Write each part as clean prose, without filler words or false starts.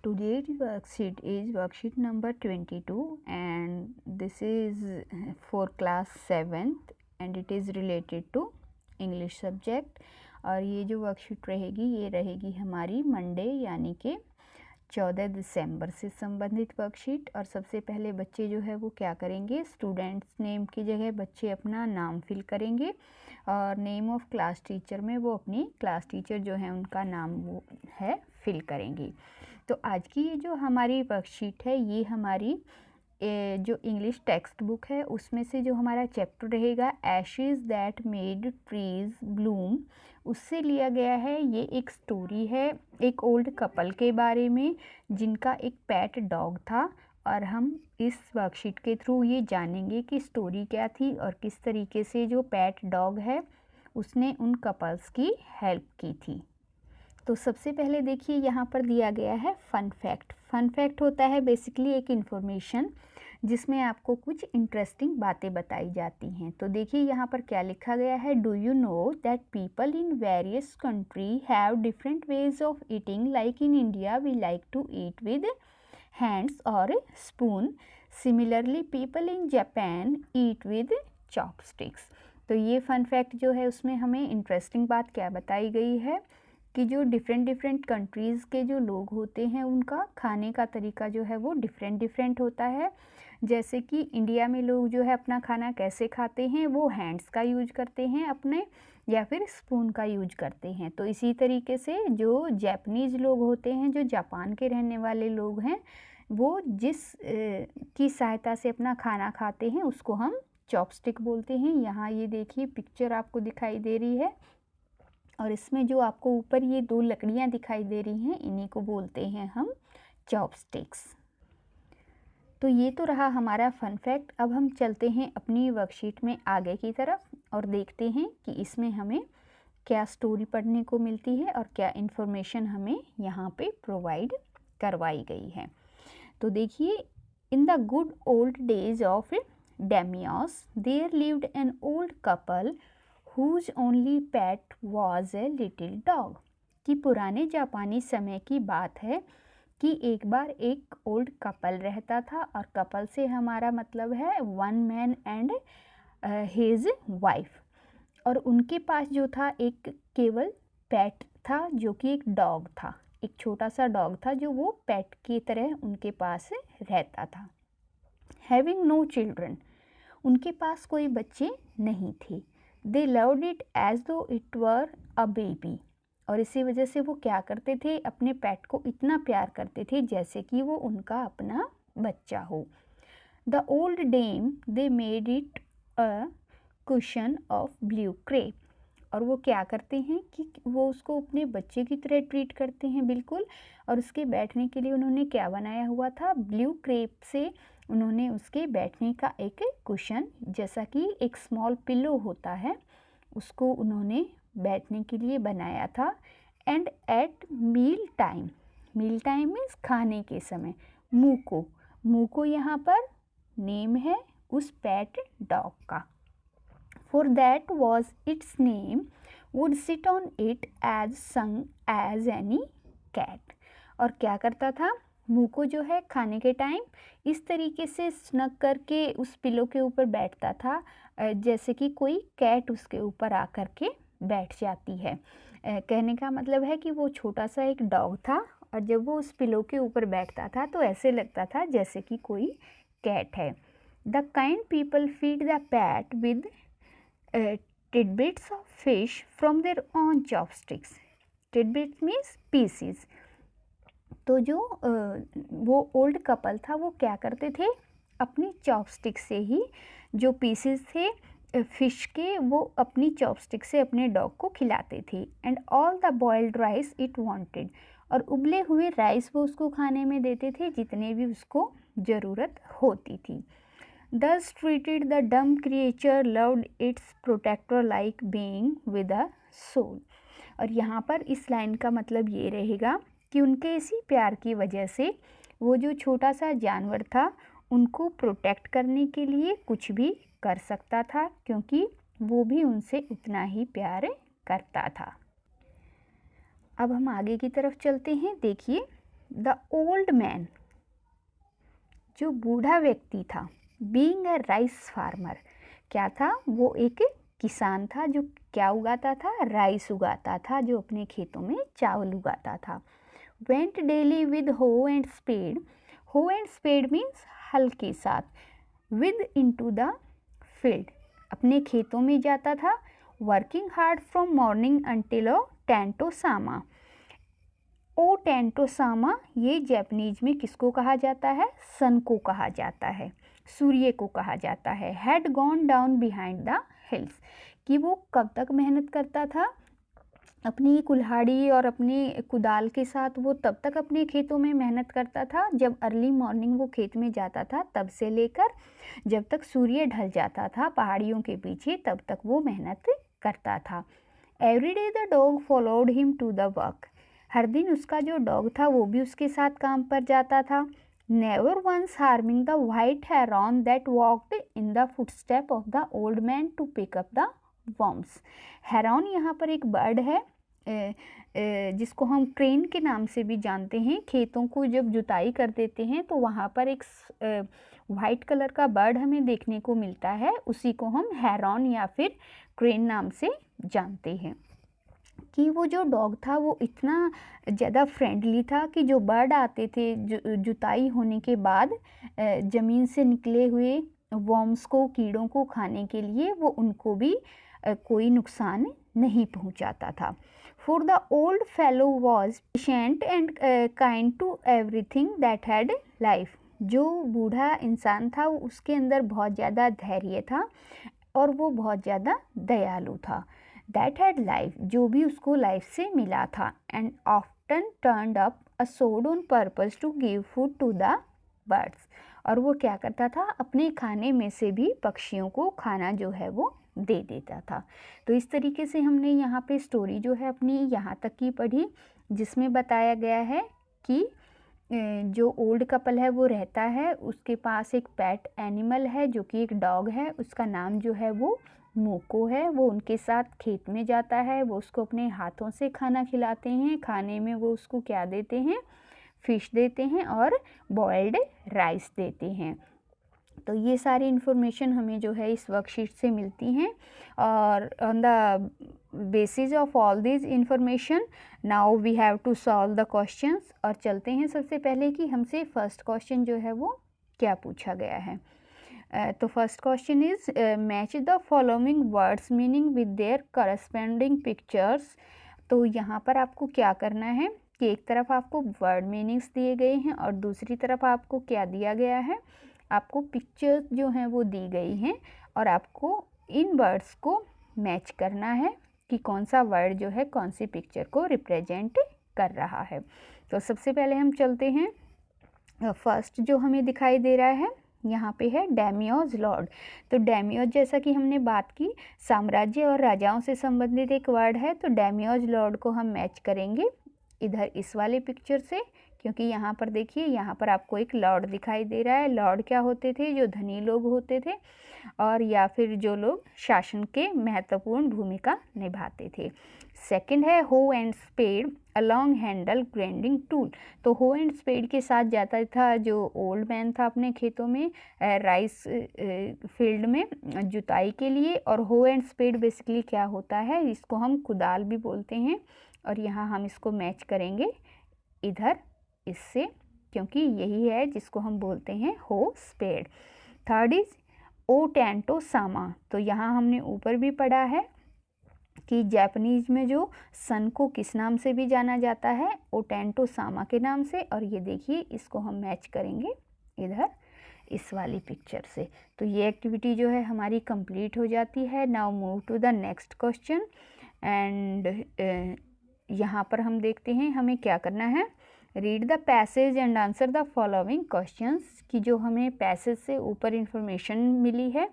Today's worksheet is worksheet number 22 and this is for class 7th and it is related to English subject। और ये जो worksheet रहेगी ये रहेगी हमारी मंडे यानी कि 14 दिसंबर से संबंधित वर्कशीट। और सबसे पहले बच्चे जो है वो क्या करेंगे, स्टूडेंट्स नेम की जगह बच्चे अपना नाम फिल करेंगे और नेम ऑफ क्लास टीचर में वो अपनी क्लास टीचर जो है उनका नाम वो है फिल करेंगे। तो आज की ये जो हमारी वर्कशीट है ये हमारी जो इंग्लिश टेक्स्ट बुक है उसमें से जो हमारा चैप्टर रहेगा ashes that made trees Bloom, उससे लिया गया है। ये एक स्टोरी है एक ओल्ड कपल के बारे में जिनका एक पेट डॉग था और हम इस वर्कशीट के थ्रू ये जानेंगे कि स्टोरी क्या थी और किस तरीके से जो पेट डॉग है उसने उन कपल्स की हेल्प की थी। तो सबसे पहले देखिए यहाँ पर दिया गया है फन फैक्ट। फन फैक्ट होता है बेसिकली एक इन्फॉर्मेशन जिसमें आपको कुछ इंटरेस्टिंग बातें बताई जाती हैं। तो देखिए यहाँ पर क्या लिखा गया है, do you know that people in various country have different ways of eating, like in India we like to eat with hands और spoon, similarly people in Japan eat with chopsticks. तो ये फन फैक्ट जो है उसमें हमें interesting बात क्या बताई गई है कि जो डिफरेंट कंट्रीज़ के जो लोग होते हैं उनका खाने का तरीका जो है वो डिफरेंट होता है। जैसे कि इंडिया में लोग जो है अपना खाना कैसे खाते हैं, वो हैंड्स का यूज करते हैं अपने या फिर स्पून का यूज करते हैं। तो इसी तरीके से जो जापानीज़ लोग होते हैं, जो जापान के रहने वाले लोग हैं, वो जिस की सहायता से अपना खाना खाते हैं उसको हम चॉपस्टिक बोलते हैं। यहाँ ये देखिए पिक्चर आपको दिखाई दे रही है और इसमें जो आपको ऊपर ये दो लकड़ियाँ दिखाई दे रही हैं इन्हीं को बोलते हैं हम चॉपस्टिक्स। तो ये तो रहा हमारा फन फैक्ट। अब हम चलते हैं अपनी वर्कशीट में आगे की तरफ और देखते हैं कि इसमें हमें क्या स्टोरी पढ़ने को मिलती है और क्या इन्फॉर्मेशन हमें यहाँ पे प्रोवाइड करवाई गई है। तो देखिए, in the good old days of daimyos there lived an old couple whose only pet was a little dog। कि पुराने जापानी समय की बात है कि एक बार एक ओल्ड कपल रहता था और कपल से हमारा मतलब है one man and his wife, और उनके पास जो था एक केवल पेट था जो कि एक डॉग था, एक छोटा सा डॉग था जो वो पेट की तरह उनके पास रहता था। हैविंग नो चिल्ड्रन, उनके पास कोई बच्चे नहीं थे। They loved it as though it were a baby, और इसी वजह से वो क्या करते थे, अपने पेट को इतना प्यार करते थे जैसे कि वो उनका अपना बच्चा हो। The old dame they made it a cushion of blue crepe, और वो क्या करते हैं कि वो उसको अपने बच्चे की तरह ट्रीट करते हैं बिल्कुल। और उसके बैठने के लिए उन्होंने क्या बनाया हुआ था, ब्लू क्रेप से उन्होंने उसके बैठने का एक कुशन जैसा कि एक स्मॉल पिलो होता है उसको उन्होंने बैठने के लिए बनाया था। And at meal time, meal time means खाने के समय, मूको, मूको यहाँ पर नेम है उस पेट डॉग का। For that was its name, would sit on it as sung as any cat। और क्या करता था, मूको जो है खाने के टाइम इस तरीके से स्नग करके उस पिलो के ऊपर बैठता था जैसे कि कोई कैट उसके ऊपर आकर के बैठ जाती है। कहने का मतलब है कि वो छोटा सा एक डॉग था और जब वो उस पिलो के ऊपर बैठता था तो ऐसे लगता था जैसे कि कोई कैट है। The kind people feed the pet with tidbits of fish from their own chopsticks। tidbits means pieces। तो जो वो ओल्ड कपल था वो क्या करते थे, अपनी चॉपस्टिक से ही जो पीसेस थे फिश के वो अपनी चॉपस्टिक से अपने डॉग को खिलाते थे। And all the boiled rice it wanted, और उबले हुए राइस वो उसको खाने में देते थे जितने भी उसको ज़रूरत होती थी। Thus treated the dumb creature loved its protector like being with a soul। और यहाँ पर इस लाइन का मतलब ये रहेगा कि उनके इसी प्यार की वजह से वो जो छोटा सा जानवर था उनको प्रोटेक्ट करने के लिए कुछ भी कर सकता था क्योंकि वो भी उनसे उतना ही प्यार करता था। अब हम आगे की तरफ चलते हैं। देखिए द ओल्ड मैन, जो बूढ़ा व्यक्ति था, बीइंग अ राइस फार्मर, क्या था, वो एक किसान था जो क्या उगाता था, राइस उगाता था, जो अपने खेतों में चावल उगाता था। वेंट डेली विद हो एंड स्पेड, हो एंड स्पेड मीन्स हल के साथ, विद इनटू द फील्ड, अपने खेतों में जाता था। Working hard from morning until O Tentosama, O Tentosama ये जापानीज में किसको कहा जाता है, सन को कहा जाता है, सूर्य को कहा जाता है। Had gone down behind the hills, कि वो कब तक मेहनत करता था, अपनी कुल्हाड़ी और अपनी कुदाल के साथ वो तब तक अपने खेतों में मेहनत करता था, जब अर्ली मॉर्निंग वो खेत में जाता था तब से लेकर जब तक सूर्य ढल जाता था पहाड़ियों के पीछे, तब तक वो मेहनत करता था। Every day the dog followed him to the work, हर दिन उसका जो डॉग था वो भी उसके साथ काम पर जाता था। Never once harming the white heron that walked in the footstep of the old man to pick up the worms. Heron यहाँ पर एक बर्ड है जिसको हम क्रेन के नाम से भी जानते हैं। खेतों को जब जुताई कर देते हैं तो वहाँ पर एक वाइट कलर का बर्ड हमें देखने को मिलता है, उसी को हम हेरॉन या फिर क्रेन नाम से जानते हैं। कि वो जो डॉग था वो इतना ज़्यादा फ्रेंडली था कि जो बर्ड आते थे जुताई होने के बाद ज़मीन से निकले हुए वर्म्स को, कीड़ों को खाने के लिए, वो उनको भी कोई नुकसान नहीं पहुंचाता था। For the old fellow was patient and kind to everything that had life, जो बूढ़ा इंसान था वो उसके अंदर बहुत ज़्यादा धैर्य था और वो बहुत ज़्यादा दयालु था। दैट हैड लाइफ, जो भी उसको लाइफ से मिला था। And often turned up a sod on purpose to give food to the birds, और वो क्या करता था, अपने खाने में से भी पक्षियों को खाना जो है वो दे देता था। तो इस तरीके से हमने यहाँ पे स्टोरी जो है अपनी यहाँ तक की पढ़ी, जिसमें बताया गया है कि जो ओल्ड कपल है वो रहता है, उसके पास एक पेट एनिमल है जो कि एक डॉग है, उसका नाम जो है वो मोको है। वो उनके साथ खेत में जाता है, वो उसको अपने हाथों से खाना खिलाते हैं। खाने में वो उसको क्या देते हैं, फिश देते हैं और बॉइल्ड राइस देते हैं। तो ये सारी इन्फॉर्मेशन हमें जो है इस वर्कशीट से मिलती हैं। और on the basis of all this information now we have to solve the questions. और चलते हैं सबसे पहले कि हमसे फर्स्ट क्वेश्चन जो है वो क्या पूछा गया है। तो first question is match the following words meaning with their corresponding pictures. तो यहाँ पर आपको क्या करना है कि एक तरफ आपको वर्ड मीनिंग्स दिए गए हैं और दूसरी तरफ आपको क्या दिया गया है, आपको पिक्चर्स जो हैं वो दी गई हैं और आपको इन वर्ड्स को मैच करना है कि कौन सा वर्ड जो है कौन सी पिक्चर को रिप्रेजेंट कर रहा है। तो सबसे पहले हम चलते हैं, फर्स्ट जो हमें दिखाई दे रहा है यहाँ पे है डेमियोज लॉर्ड। तो डेमियोज जैसा कि हमने बात की साम्राज्य और राजाओं से संबंधित एक वर्ड है, तो डेमियोज लॉर्ड को हम मैच करेंगे इधर इस वाले पिक्चर से, क्योंकि यहाँ पर देखिए यहाँ पर आपको एक लॉर्ड दिखाई दे रहा है। लॉर्ड क्या होते थे, जो धनी लोग होते थे और या फिर जो लोग शासन के महत्वपूर्ण भूमिका निभाते थे। सेकंड है hoe and spade a long handle grinding tool. तो हो एंड स्पेड के साथ जाता था जो ओल्ड मैन था अपने खेतों में राइस फील्ड में जुताई के लिए। और हो एंड स्पेड बेसिकली क्या होता है, इसको हम कुदाल भी बोलते हैं और यहाँ हम इसको मैच करेंगे इधर इससे, क्योंकि यही है जिसको हम बोलते हैं हो स्पेड। थर्ड इज ओ टेंटोसामा। तो यहाँ हमने ऊपर भी पढ़ा है कि जापानीज में जो सन को किस नाम से भी जाना जाता है, ओ टेंटोसामा के नाम से। और ये देखिए इसको हम मैच करेंगे इधर इस वाली पिक्चर से। तो ये एक्टिविटी जो है हमारी कंप्लीट हो जाती है। Now move to the next question. And यहाँ पर हम देखते हैं हमें क्या करना है, read the passage and answer the following questions. कि जो हमें पैसेज से ऊपर इंफॉर्मेशन मिली है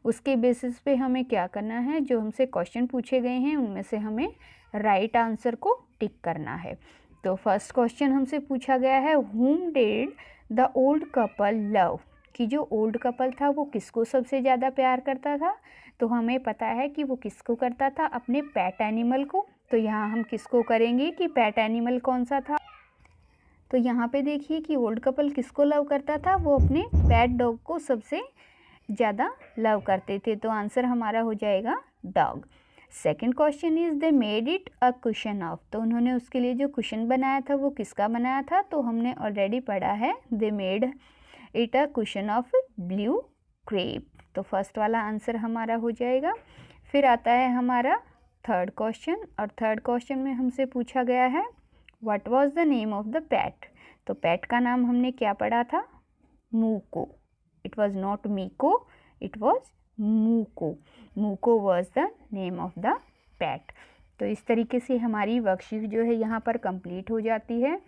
उसके बेसिस पे हमें क्या करना है, जो हमसे क्वेश्चन पूछे गए हैं उनमें से हमें राइट आंसर को टिक करना है। तो फर्स्ट क्वेश्चन हमसे पूछा गया है whom did the old couple love। कि जो ओल्ड कपल था वो किसको सबसे ज़्यादा प्यार करता था, तो हमें पता है कि वो किसको करता था, अपने पेट एनिमल को। तो यहाँ हम किसको करेंगे कि पेट एनिमल कौन सा था, तो यहाँ पे देखिए कि ओल्ड कपल किसको लव करता था, वो अपने पेट डॉग को सबसे ज़्यादा लव करते थे। तो आंसर हमारा हो जाएगा dog. Second question is they made it a cushion of, तो उन्होंने उसके लिए जो कुशन बनाया था वो किसका बनाया था, तो हमने ऑलरेडी पढ़ा है they made it a cushion of blue crepe. तो फर्स्ट वाला आंसर हमारा हो जाएगा। फिर आता है हमारा थर्ड क्वेश्चन, और थर्ड क्वेश्चन में हमसे पूछा गया है what was the name of the pet. तो पैट का नाम हमने क्या पढ़ा था, Muko. It was not Miko, it was Muko. Muko was the name of the pet. तो इस तरीके से हमारी वर्कशीट जो है यहाँ पर कंप्लीट हो जाती है।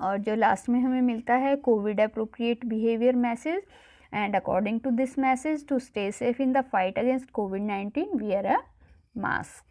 और जो लास्ट में हमें मिलता है Covid appropriate behaviour message, and according to this message, to stay safe in the fight against COVID-19, wear a mask.